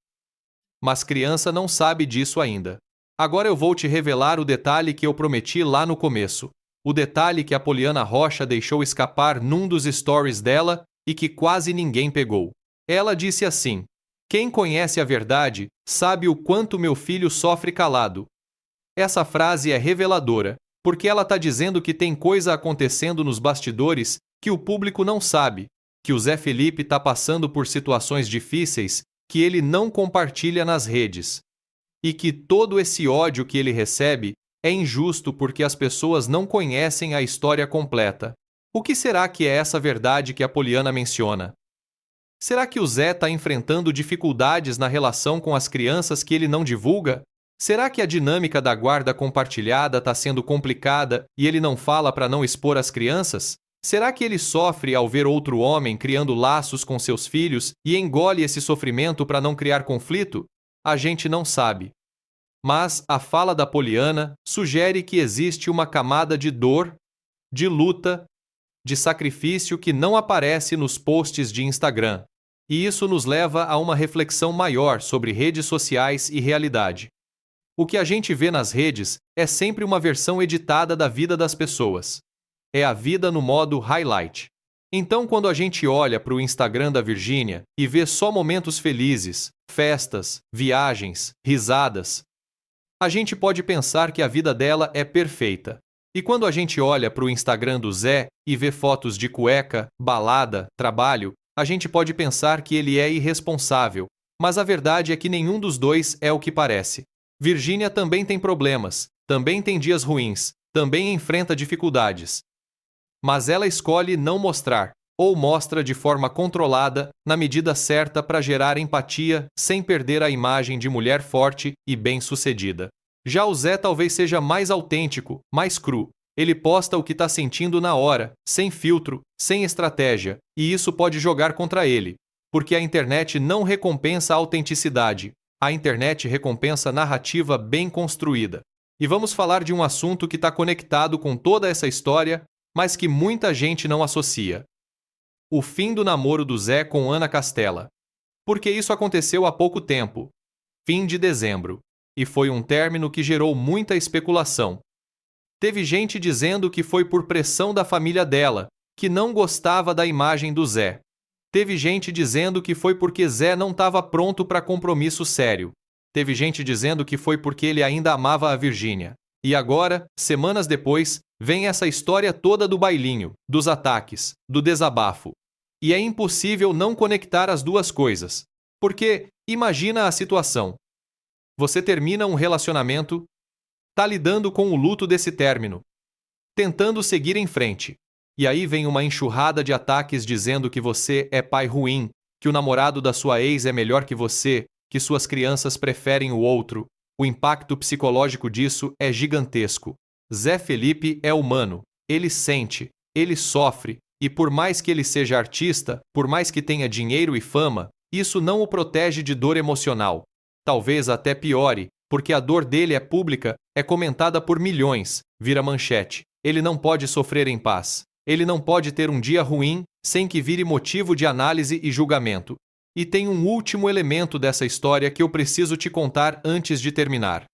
Mas criança não sabe disso ainda. Agora eu vou te revelar o detalhe que eu prometi lá no começo. O detalhe que a Poliana Rocha deixou escapar num dos stories dela e que quase ninguém pegou. Ela disse assim: "Quem conhece a verdade sabe o quanto meu filho sofre calado." Essa frase é reveladora, porque ela está dizendo que tem coisa acontecendo nos bastidores que o público não sabe, que o Zé Felipe está passando por situações difíceis que ele não compartilha nas redes. E que todo esse ódio que ele recebe é injusto porque as pessoas não conhecem a história completa. O que será que é essa verdade que a Poliana menciona? Será que o Zé está enfrentando dificuldades na relação com as crianças que ele não divulga? Será que a dinâmica da guarda compartilhada está sendo complicada e ele não fala para não expor as crianças? Será que ele sofre ao ver outro homem criando laços com seus filhos e engole esse sofrimento para não criar conflito? A gente não sabe. Mas a fala da Poliana sugere que existe uma camada de dor, de luta, de sacrifício que não aparece nos posts de Instagram. E isso nos leva a uma reflexão maior sobre redes sociais e realidade. O que a gente vê nas redes é sempre uma versão editada da vida das pessoas. É a vida no modo highlight. Então, quando a gente olha para o Instagram da Virgínia e vê só momentos felizes, festas, viagens, risadas, a gente pode pensar que a vida dela é perfeita. E quando a gente olha para o Instagram do Zé e vê fotos de cueca, balada, trabalho, a gente pode pensar que ele é irresponsável, mas a verdade é que nenhum dos dois é o que parece. Virgínia também tem problemas, também tem dias ruins, também enfrenta dificuldades. Mas ela escolhe não mostrar, ou mostra de forma controlada, na medida certa para gerar empatia, sem perder a imagem de mulher forte e bem-sucedida. Já o Zé talvez seja mais autêntico, mais cru. Ele posta o que está sentindo na hora, sem filtro, sem estratégia, e isso pode jogar contra ele, porque a internet não recompensa a autenticidade. A internet recompensa narrativa bem construída. E vamos falar de um assunto que está conectado com toda essa história, mas que muita gente não associa. O fim do namoro do Zé com Ana Castela. Porque isso aconteceu há pouco tempo, fim de dezembro, e foi um término que gerou muita especulação. Teve gente dizendo que foi por pressão da família dela, que não gostava da imagem do Zé. Teve gente dizendo que foi porque Zé não estava pronto para compromisso sério. Teve gente dizendo que foi porque ele ainda amava a Virgínia. E agora, semanas depois, vem essa história toda do bailinho, dos ataques, do desabafo. E é impossível não conectar as duas coisas. Porque, imagina a situação. Você termina um relacionamento, tá lidando com o luto desse término, tentando seguir em frente. E aí vem uma enxurrada de ataques dizendo que você é pai ruim, que o namorado da sua ex é melhor que você, que suas crianças preferem o outro. O impacto psicológico disso é gigantesco. Zé Felipe é humano, ele sente, ele sofre, e por mais que ele seja artista, por mais que tenha dinheiro e fama, isso não o protege de dor emocional. Talvez até piore, porque a dor dele é pública, é comentada por milhões, vira manchete. Ele não pode sofrer em paz. Ele não pode ter um dia ruim sem que vire motivo de análise e julgamento. E tem um último elemento dessa história que eu preciso te contar antes de terminar.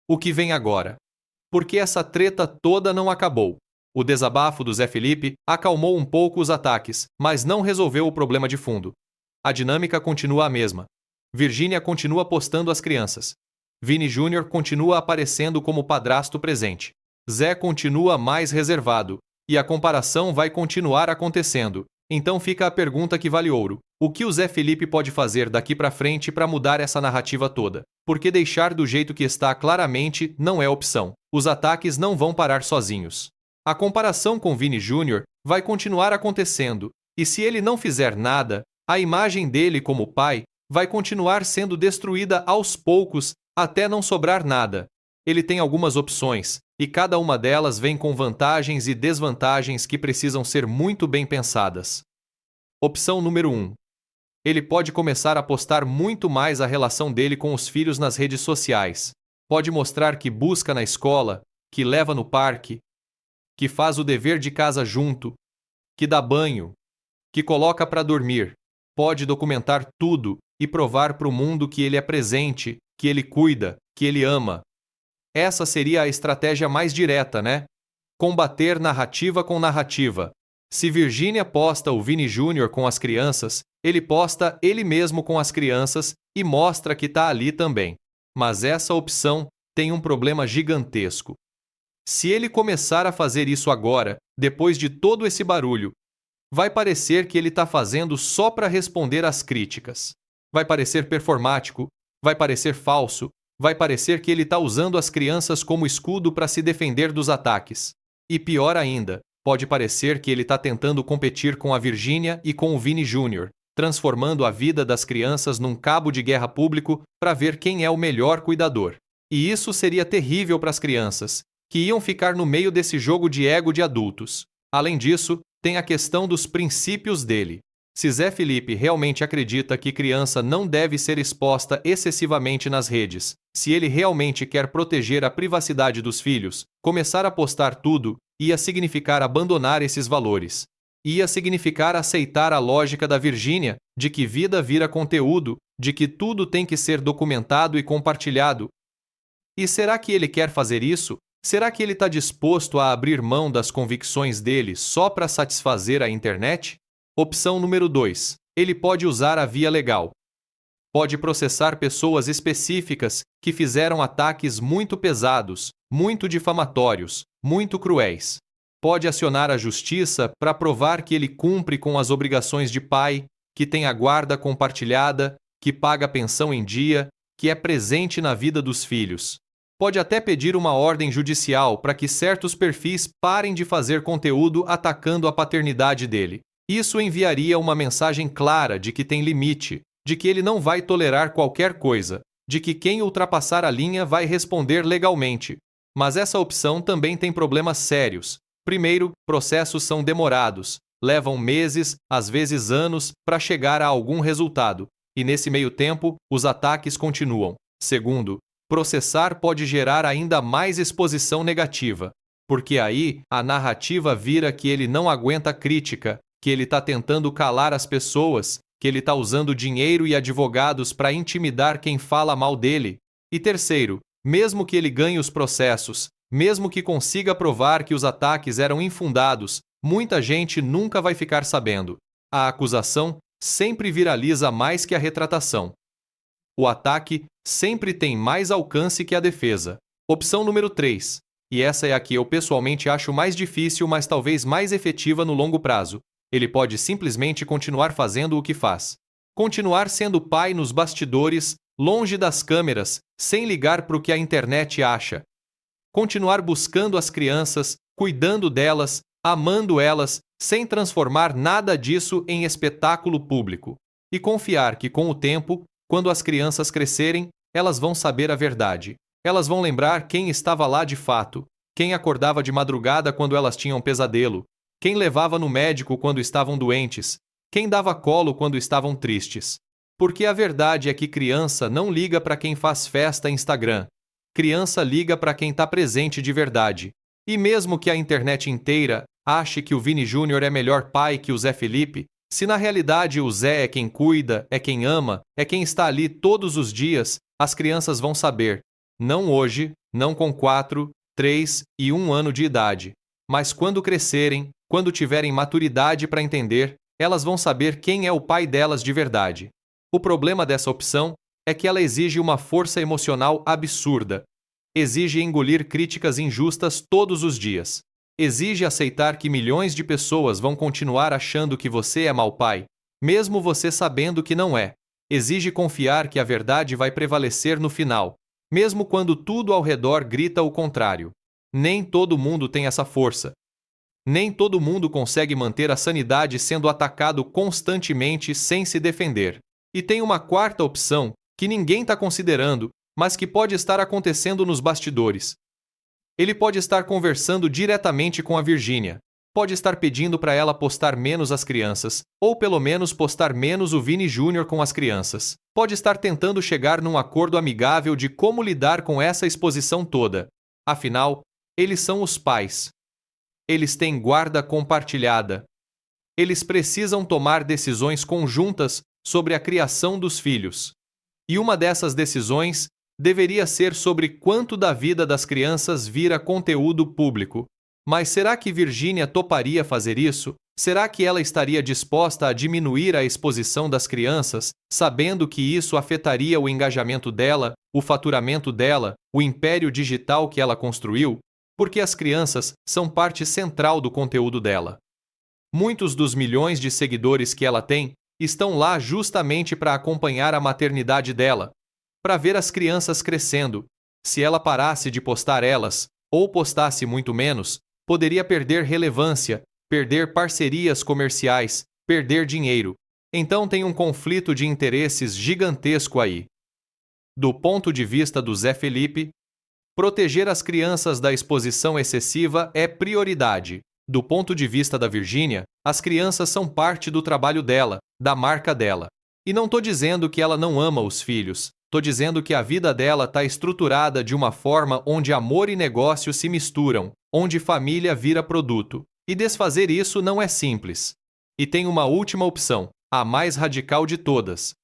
O que vem agora? Porque essa treta toda não acabou. O desabafo do Zé Felipe acalmou um pouco os ataques, mas não resolveu o problema de fundo. A dinâmica continua a mesma. Virgínia continua postando as crianças. Vini Júnior continua aparecendo como padrasto presente. Zé continua mais reservado. E a comparação vai continuar acontecendo. Então fica a pergunta que vale ouro. O que o Zé Felipe pode fazer daqui para frente para mudar essa narrativa toda? Porque deixar do jeito que está claramente não é opção. Os ataques não vão parar sozinhos. A comparação com Vini Júnior vai continuar acontecendo. E se ele não fizer nada, a imagem dele como pai vai continuar sendo destruída aos poucos até não sobrar nada. Ele tem algumas opções, e cada uma delas vem com vantagens e desvantagens que precisam ser muito bem pensadas. Opção número 1. Ele pode começar a postar muito mais a relação dele com os filhos nas redes sociais. Pode mostrar que busca na escola, que leva no parque, que faz o dever de casa junto, que dá banho, que coloca para dormir. Pode documentar tudo e provar para o mundo que ele é presente, que ele cuida, que ele ama. Essa seria a estratégia mais direta, né? Combater narrativa com narrativa. Se Virgínia posta o Vini Júnior com as crianças, ele posta ele mesmo com as crianças e mostra que está ali também. Mas essa opção tem um problema gigantesco. Se ele começar a fazer isso agora, depois de todo esse barulho, vai parecer que ele está fazendo só para responder às críticas. Vai parecer performático, vai parecer falso, vai parecer que ele está usando as crianças como escudo para se defender dos ataques. E pior ainda, pode parecer que ele está tentando competir com a Virgínia e com o Vini Júnior, transformando a vida das crianças num cabo de guerra público para ver quem é o melhor cuidador. E isso seria terrível para as crianças, que iam ficar no meio desse jogo de ego de adultos. Além disso, tem a questão dos princípios dele. Se Zé Felipe realmente acredita que criança não deve ser exposta excessivamente nas redes, se ele realmente quer proteger a privacidade dos filhos, começar a postar tudo ia significar abandonar esses valores. Ia significar aceitar a lógica da Virgínia de que vida vira conteúdo, de que tudo tem que ser documentado e compartilhado. E será que ele quer fazer isso? Será que ele está disposto a abrir mão das convicções dele só para satisfazer a internet? Opção número 2. Ele pode usar a via legal. Pode processar pessoas específicas que fizeram ataques muito pesados, muito difamatórios, muito cruéis. Pode acionar a justiça para provar que ele cumpre com as obrigações de pai, que tem a guarda compartilhada, que paga a pensão em dia, que é presente na vida dos filhos. Pode até pedir uma ordem judicial para que certos perfis parem de fazer conteúdo atacando a paternidade dele. Isso enviaria uma mensagem clara de que tem limite, de que ele não vai tolerar qualquer coisa, de que quem ultrapassar a linha vai responder legalmente. Mas essa opção também tem problemas sérios. Primeiro, processos são demorados, levam meses, às vezes anos, para chegar a algum resultado, e nesse meio tempo, os ataques continuam. Segundo, processar pode gerar ainda mais exposição negativa, porque aí a narrativa vira que ele não aguenta crítica, que ele está tentando calar as pessoas, que ele está usando dinheiro e advogados para intimidar quem fala mal dele. E terceiro, mesmo que ele ganhe os processos, mesmo que consiga provar que os ataques eram infundados, muita gente nunca vai ficar sabendo. A acusação sempre viraliza mais que a retratação. O ataque sempre tem mais alcance que a defesa. Opção número 3. E essa é a que eu pessoalmente acho mais difícil, mas talvez mais efetiva no longo prazo. Ele pode simplesmente continuar fazendo o que faz. Continuar sendo pai nos bastidores, longe das câmeras, sem ligar para o que a internet acha. Continuar buscando as crianças, cuidando delas, amando elas, sem transformar nada disso em espetáculo público. E confiar que com o tempo, quando as crianças crescerem, elas vão saber a verdade. Elas vão lembrar quem estava lá de fato, quem acordava de madrugada quando elas tinham pesadelo, quem levava no médico quando estavam doentes, quem dava colo quando estavam tristes. Porque a verdade é que criança não liga para quem faz festa em Instagram. Criança liga para quem está presente de verdade. E mesmo que a internet inteira ache que o Vini Júnior é melhor pai que o Zé Felipe, se na realidade o Zé é quem cuida, é quem ama, é quem está ali todos os dias, as crianças vão saber. Não hoje, não com 4, 3 e 1 ano de idade. Mas quando crescerem, quando tiverem maturidade para entender, elas vão saber quem é o pai delas de verdade. O problema dessa opção é que ela exige uma força emocional absurda. Exige engolir críticas injustas todos os dias. Exige aceitar que milhões de pessoas vão continuar achando que você é mau pai, mesmo você sabendo que não é. Exige confiar que a verdade vai prevalecer no final, mesmo quando tudo ao redor grita o contrário. Nem todo mundo tem essa força. Nem todo mundo consegue manter a sanidade sendo atacado constantemente sem se defender. E tem uma quarta opção que ninguém está considerando, mas que pode estar acontecendo nos bastidores. Ele pode estar conversando diretamente com a Virgínia. Pode estar pedindo para ela postar menos as crianças, ou pelo menos postar menos o Vini Júnior com as crianças. Pode estar tentando chegar num acordo amigável de como lidar com essa exposição toda. Afinal, eles são os pais. Eles têm guarda compartilhada. Eles precisam tomar decisões conjuntas sobre a criação dos filhos. E uma dessas decisões deveria ser sobre quanto da vida das crianças vira conteúdo público. Mas será que Virgínia toparia fazer isso? Será que ela estaria disposta a diminuir a exposição das crianças, sabendo que isso afetaria o engajamento dela, o faturamento dela, o império digital que ela construiu? Porque as crianças são parte central do conteúdo dela. Muitos dos milhões de seguidores que ela tem estão lá justamente para acompanhar a maternidade dela, para ver as crianças crescendo. Se ela parasse de postar elas, ou postasse muito menos, poderia perder relevância, perder parcerias comerciais, perder dinheiro. Então tem um conflito de interesses gigantesco aí. Do ponto de vista do Zé Felipe, proteger as crianças da exposição excessiva é prioridade. Do ponto de vista da Virgínia, as crianças são parte do trabalho dela, da marca dela. E não estou dizendo que ela não ama os filhos, estou dizendo que a vida dela está estruturada de uma forma onde amor e negócio se misturam, onde família vira produto. E desfazer isso não é simples. E tem uma última opção, a mais radical de todas.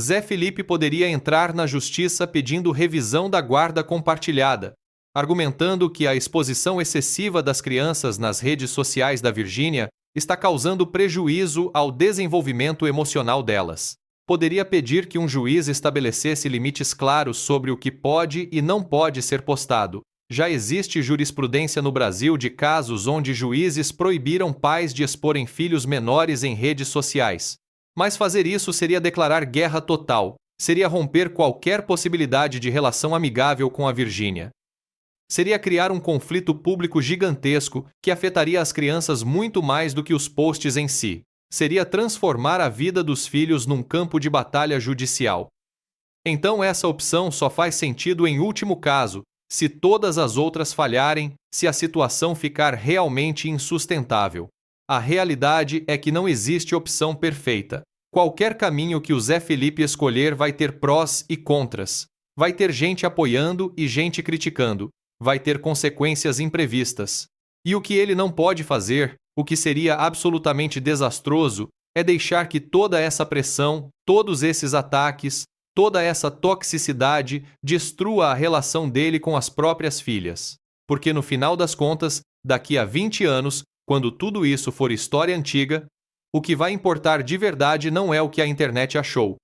Zé Felipe poderia entrar na justiça pedindo revisão da guarda compartilhada, argumentando que a exposição excessiva das crianças nas redes sociais da Virgínia está causando prejuízo ao desenvolvimento emocional delas. Poderia pedir que um juiz estabelecesse limites claros sobre o que pode e não pode ser postado. Já existe jurisprudência no Brasil de casos onde juízes proibiram pais de exporem filhos menores em redes sociais. Mas fazer isso seria declarar guerra total, seria romper qualquer possibilidade de relação amigável com a Virgínia. Seria criar um conflito público gigantesco que afetaria as crianças muito mais do que os posts em si. Seria transformar a vida dos filhos num campo de batalha judicial. Então essa opção só faz sentido em último caso, se todas as outras falharem, se a situação ficar realmente insustentável. A realidade é que não existe opção perfeita. Qualquer caminho que o Zé Felipe escolher vai ter prós e contras. Vai ter gente apoiando e gente criticando. Vai ter consequências imprevistas. E o que ele não pode fazer, o que seria absolutamente desastroso, é deixar que toda essa pressão, todos esses ataques, toda essa toxicidade destrua a relação dele com as próprias filhas. Porque no final das contas, daqui a 20 anos, quando tudo isso for história antiga, o que vai importar de verdade não é o que a internet achou.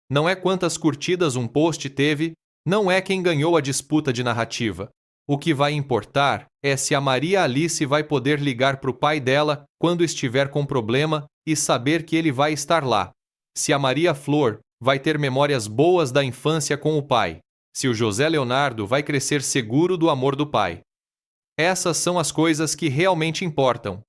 Não é quantas curtidas um post teve, não é quem ganhou a disputa de narrativa. O que vai importar é se a Maria Alice vai poder ligar para o pai dela quando estiver com problema e saber que ele vai estar lá. Se a Maria Flor vai ter memórias boas da infância com o pai. Se o José Leonardo vai crescer seguro do amor do pai. Essas são as coisas que realmente importam.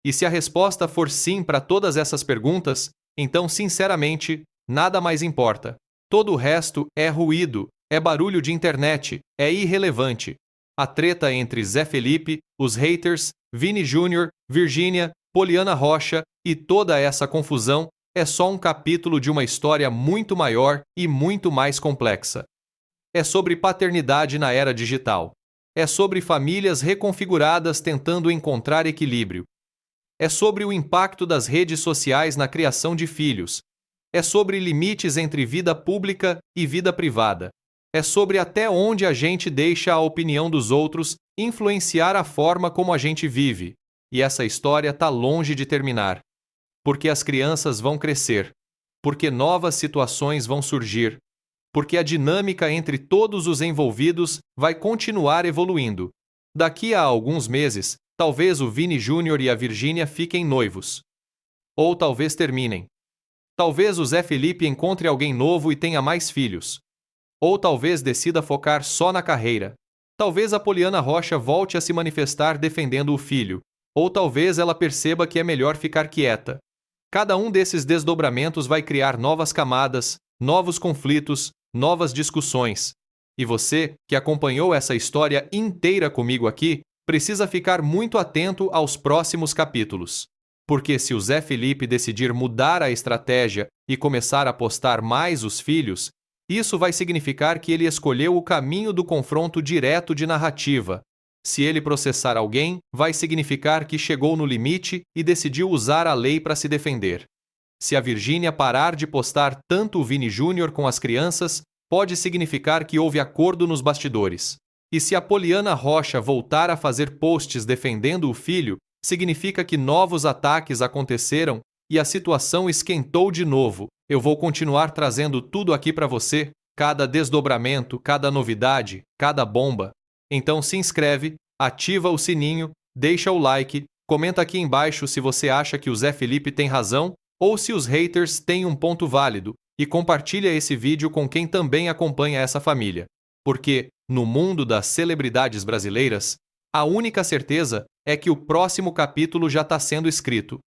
E se a resposta for sim para todas essas perguntas, então, sinceramente, nada mais importa. Todo o resto é ruído, é barulho de internet, é irrelevante. A treta entre Zé Felipe, os haters, Vini Júnior, Virgínia, Poliana Rocha e toda essa confusão é só um capítulo de uma história muito maior e muito mais complexa. É sobre paternidade na era digital. É sobre famílias reconfiguradas tentando encontrar equilíbrio. É sobre o impacto das redes sociais na criação de filhos. É sobre limites entre vida pública e vida privada. É sobre até onde a gente deixa a opinião dos outros influenciar a forma como a gente vive. E essa história está longe de terminar. Porque as crianças vão crescer. Porque novas situações vão surgir. Porque a dinâmica entre todos os envolvidos vai continuar evoluindo. Daqui a alguns meses, talvez o Vini Júnior e a Virgínia fiquem noivos. Ou talvez terminem. Talvez o Zé Felipe encontre alguém novo e tenha mais filhos. Ou talvez decida focar só na carreira. Talvez a Poliana Rocha volte a se manifestar defendendo o filho. Ou talvez ela perceba que é melhor ficar quieta. Cada um desses desdobramentos vai criar novas camadas, novos conflitos, novas discussões. E você, que acompanhou essa história inteira comigo aqui, precisa ficar muito atento aos próximos capítulos. Porque se o Zé Felipe decidir mudar a estratégia e começar a postar mais os filhos, isso vai significar que ele escolheu o caminho do confronto direto de narrativa. Se ele processar alguém, vai significar que chegou no limite e decidiu usar a lei para se defender. Se a Virgínia parar de postar tanto o Vini Júnior com as crianças, pode significar que houve acordo nos bastidores. E se a Poliana Rocha voltar a fazer posts defendendo o filho, significa que novos ataques aconteceram e a situação esquentou de novo. Eu vou continuar trazendo tudo aqui para você, cada desdobramento, cada novidade, cada bomba. Então se inscreve, ativa o sininho, deixa o like, comenta aqui embaixo se você acha que o Zé Felipe tem razão ou se os haters têm um ponto válido e compartilha esse vídeo com quem também acompanha essa família. Porque, no mundo das celebridades brasileiras, a única certeza é que o próximo capítulo já está sendo escrito.